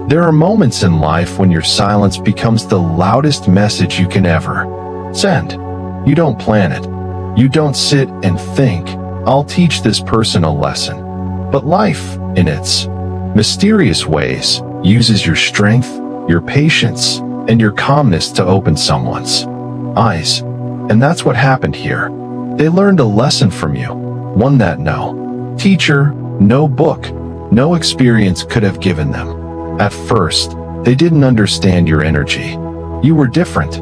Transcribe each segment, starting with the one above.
There are moments in life when your silence becomes the loudest message you can ever send. You don't plan it. You don't sit and think, I'll teach this person a lesson. But life, in its mysterious ways, uses your strength, your patience, and your calmness to open someone's eyes. And that's what happened here. They learned a lesson from you, one that no teacher, no book, no experience could have given them. At first, they didn't understand your energy. You were different.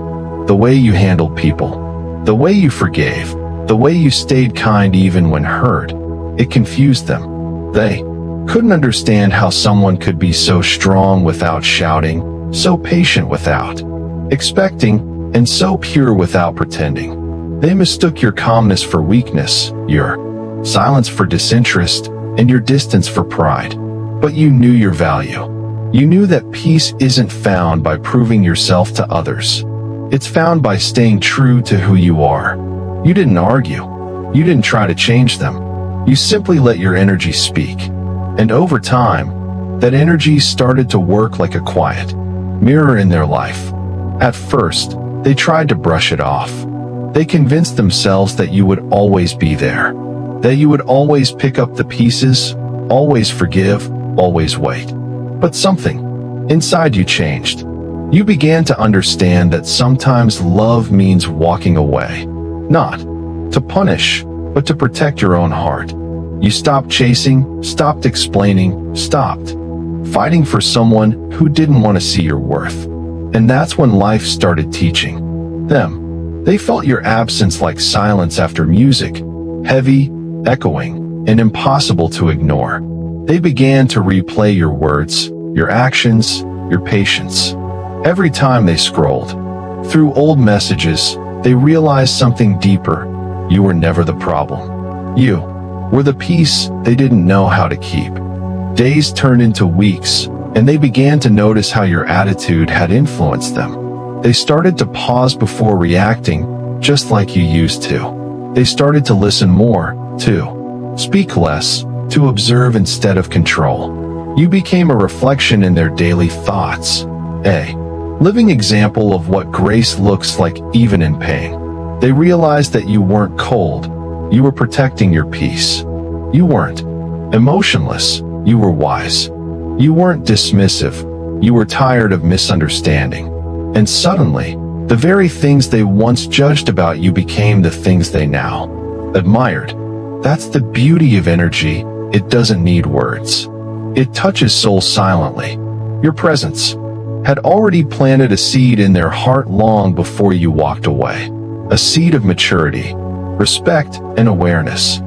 The way you handled people, the way you forgave, the way you stayed kind even when hurt, it confused them. They couldn't understand how someone could be so strong without shouting, so patient without expecting, and so pure without pretending. They mistook your calmness for weakness, your silence for disinterest, and your distance for pride. But you knew your value. You knew that peace isn't found by proving yourself to others. It's found by staying true to who you are. You didn't argue. You didn't try to change them. You simply let your energy speak. And over time, that energy started to work like a quiet mirror in their life. At first, they tried to brush it off. They convinced themselves that you would always be there, that you would always pick up the pieces, always forgive, always wait. But something inside you changed. You began to understand that sometimes love means walking away, not to punish, but to protect your own heart. You stopped chasing, stopped explaining, stopped fighting for someone who didn't want to see your worth. And that's when life started teaching them. They felt your absence like silence after music, heavy, echoing, and impossible to ignore. They began to replay your words, your actions, your patience. Every time they scrolled through old messages, they realized something deeper. You were never the problem. You were the peace they didn't know how to keep. Days turned into weeks, and they began to notice how your attitude had influenced them. They started to pause before reacting, just like you used to. They started to listen more, to speak less, to observe instead of control. You became a reflection in their daily thoughts, a living example of what grace looks like even in pain. They realized that you weren't cold, you were protecting your peace. You weren't emotionless, you were wise. You weren't dismissive, you were tired of misunderstanding. And suddenly, the very things they once judged about you became the things they now admired. That's the beauty of energy. It doesn't need words. It touches souls silently. Your presence had already planted a seed in their heart long before you walked away. A seed of maturity, respect, and awareness.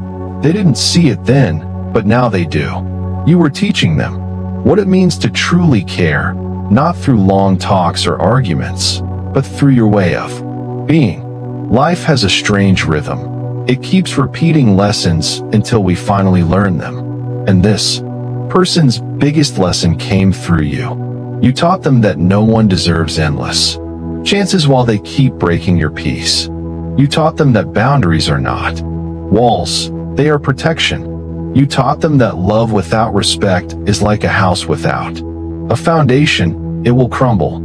They didn't see it then, but now they do. You were teaching them what it means to truly care, not through long talks or arguments, but through your way of being. Life has a strange rhythm. It keeps repeating lessons until we finally learn them. And this person's biggest lesson came through you. You taught them that no one deserves endless chances while they keep breaking your peace. You taught them that boundaries are not walls, they are protection. You taught them that love without respect is like a house without a foundation, it will crumble.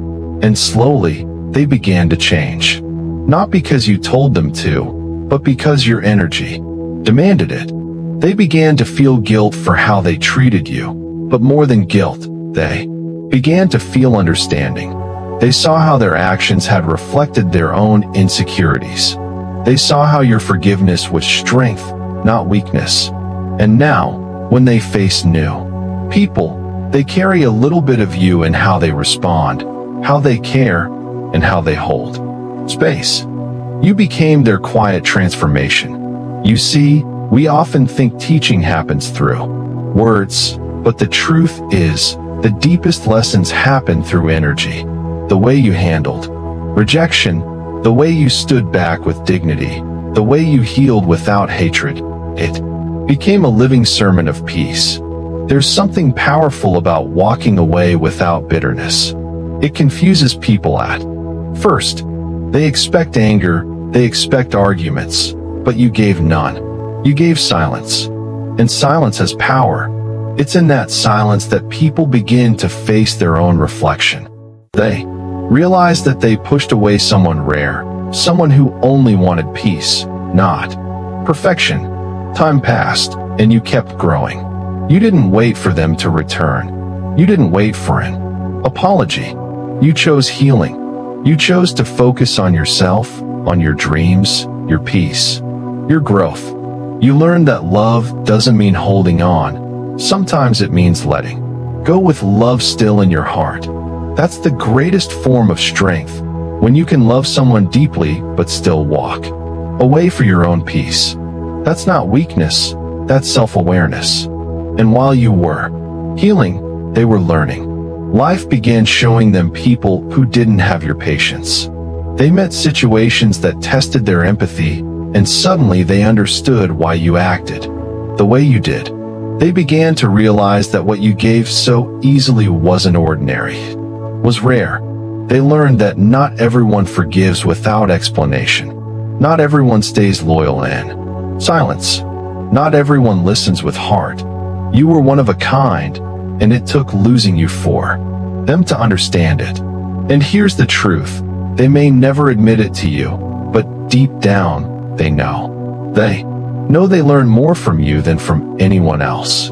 And slowly, they began to change. Not because you told them to, but because your energy demanded it. They began to feel guilt for how they treated you. But more than guilt, they began to feel understanding. They saw how their actions had reflected their own insecurities. They saw how your forgiveness was strength, not weakness. And now, when they face new people, they carry a little bit of you in how they respond, how they care, and how they hold space. You became their quiet transformation. You see, we often think teaching happens through words, but the truth is, the deepest lessons happen through energy. The way you handled rejection, the way you stood back with dignity, the way you healed without hatred, it became a living sermon of peace. There's something powerful about walking away without bitterness. It confuses people at first. They expect anger, they expect arguments, but you gave none. You gave silence. And silence has power. It's in that silence that people begin to face their own reflection. They realize that they pushed away someone rare, someone who only wanted peace, not perfection. Time passed, and you kept growing. You didn't wait for them to return. You didn't wait for an apology. You chose healing. You chose to focus on yourself, on your dreams, your peace, your growth. You learned that love doesn't mean holding on. Sometimes it means letting go with love still in your heart. That's the greatest form of strength, when you can love someone deeply but still walk away for your own peace. That's not weakness, that's self-awareness. And while you were healing, they were learning. Life began showing them people who didn't have your patience. They met situations that tested their empathy, and suddenly they understood why you acted the way you did. They began to realize that what you gave so easily wasn't ordinary, was rare. They learned that not everyone forgives without explanation. Not everyone stays loyal in silence. Not everyone listens with heart. You were one of a kind, and it took losing you for them to understand it. And here's the truth. They may never admit it to you, but deep down, they know. They know they learn more from you than from anyone else.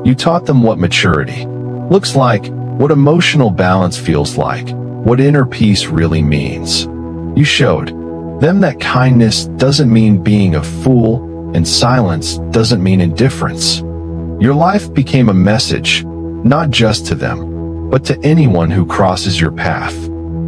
You taught them what maturity looks like, what emotional balance feels like, what inner peace really means. You showed them that kindness doesn't mean being a fool, and silence doesn't mean indifference. Your life became a message, not just to them, but to anyone who crosses your path.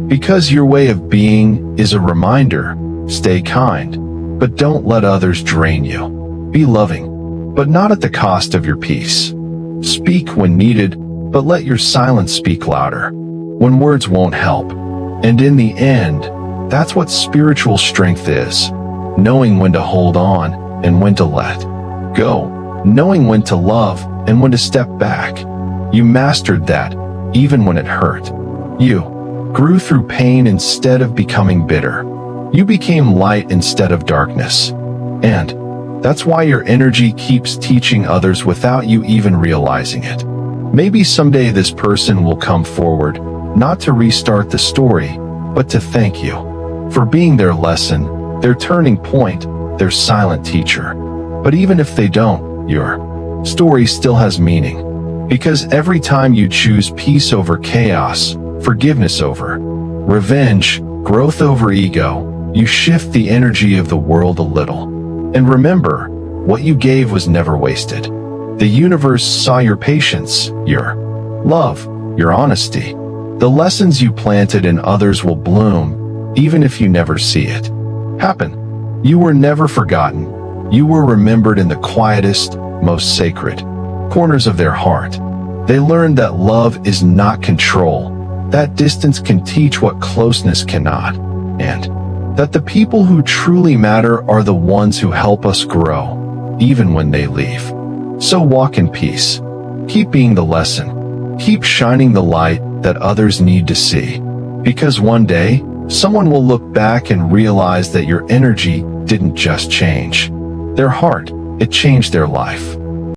Because your way of being is a reminder, stay kind, but don't let others drain you. Be loving, but not at the cost of your peace. Speak when needed, but let your silence speak louder, when words won't help. And in the end, that's what spiritual strength is. Knowing when to hold on and when to let go. Knowing when to love and when to step back. You mastered that, even when it hurt. You grew through pain instead of becoming bitter. You became light instead of darkness. And that's why your energy keeps teaching others without you even realizing it. Maybe someday this person will come forward, not to restart the story, but to thank you for being their lesson, their turning point, their silent teacher. But even if they don't, your story still has meaning. Because every time you choose peace over chaos, forgiveness over revenge, growth over ego, you shift the energy of the world a little. And remember, what you gave was never wasted. The universe saw your patience, your love, your honesty. The lessons you planted in others will bloom, even if you never see it happen. You were never forgotten. You were remembered in the quietest, most sacred corners of their heart. They learned that love is not control, that distance can teach what closeness cannot, and that the people who truly matter are the ones who help us grow, even when they leave. So walk in peace. Keep being the lesson. Keep shining the light that others need to see. Because one day, someone will look back and realize that your energy didn't just change their heart, it changed their life.